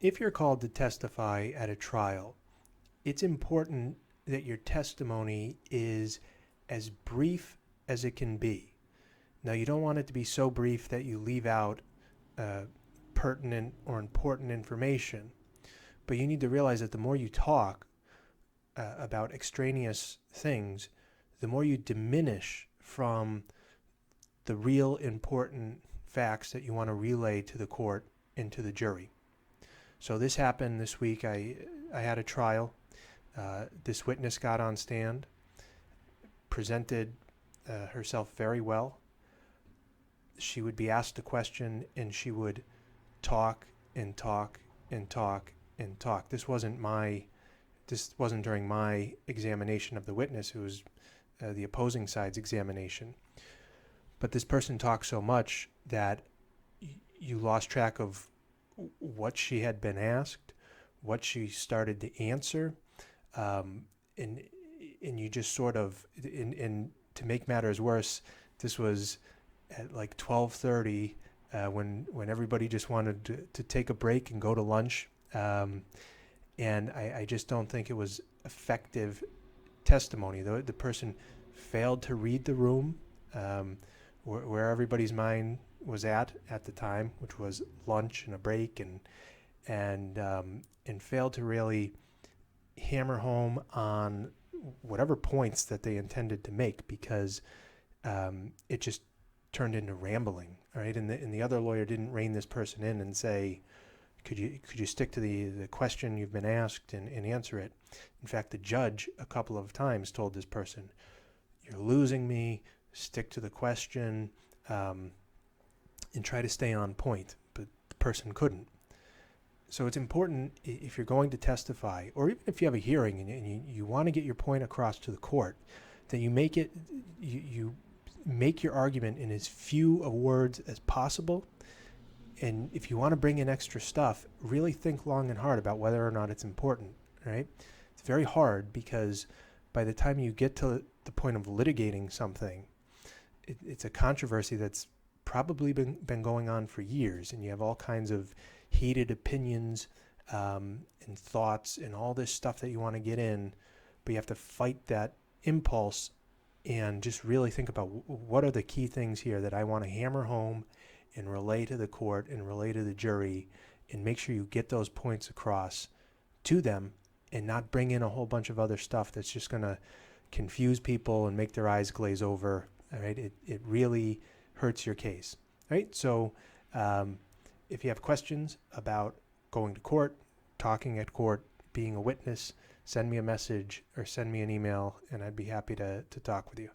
If you're called to testify at a trial, it's important that your testimony is as brief as it can be. Now, you don't want it to be so brief that you leave out pertinent or important information, but you need to realize that the more you talk about extraneous things, the more you diminish from the real important facts that you want to relay to the court and to the jury. So this happened this week. I had a trial. This witness got on stand, presented herself very well. She would be asked a question and she would talk and talk and talk and talk. This wasn't during my examination of the witness. It was the opposing side's examination. But this person talked so much that you lost track of what she had been asked, what she started to answer, and you just sort of, and to make matters worse, this was at like 12:30 when everybody just wanted to take a break and go to lunch, and I just don't think it was effective testimony. The person failed to read the room, where everybody's mind was at the time, which was lunch and a break, and failed to really hammer home on whatever points that they intended to make, because it just turned into rambling. All right, and the other lawyer didn't rein this person in and say, could you stick to the question you've been asked and answer it. In fact, the judge a couple of times told this person, you're losing me, stick to the question, and try to stay on point. But the person couldn't. So it's important, if you're going to testify, or even if you have a hearing and you want to get your point across to the court, that you make your argument in as few of words as possible. And if you want to bring in extra stuff, really think long and hard about whether or not it's important, right? It's very hard, because by the time you get to the point of litigating something, it's a controversy that's probably been going on for years, and you have all kinds of heated opinions and thoughts and all this stuff that you want to get in, but you have to fight that impulse and just really think about what are the key things here that I want to hammer home and relay to the court and relay to the jury, and make sure you get those points across to them and not bring in a whole bunch of other stuff that's just going to confuse people and make their eyes glaze over. All right, it really hurts your case. All right, so if you have questions about going to court, talking at court, being a witness, send me a message or send me an email, and I'd be happy to talk with you.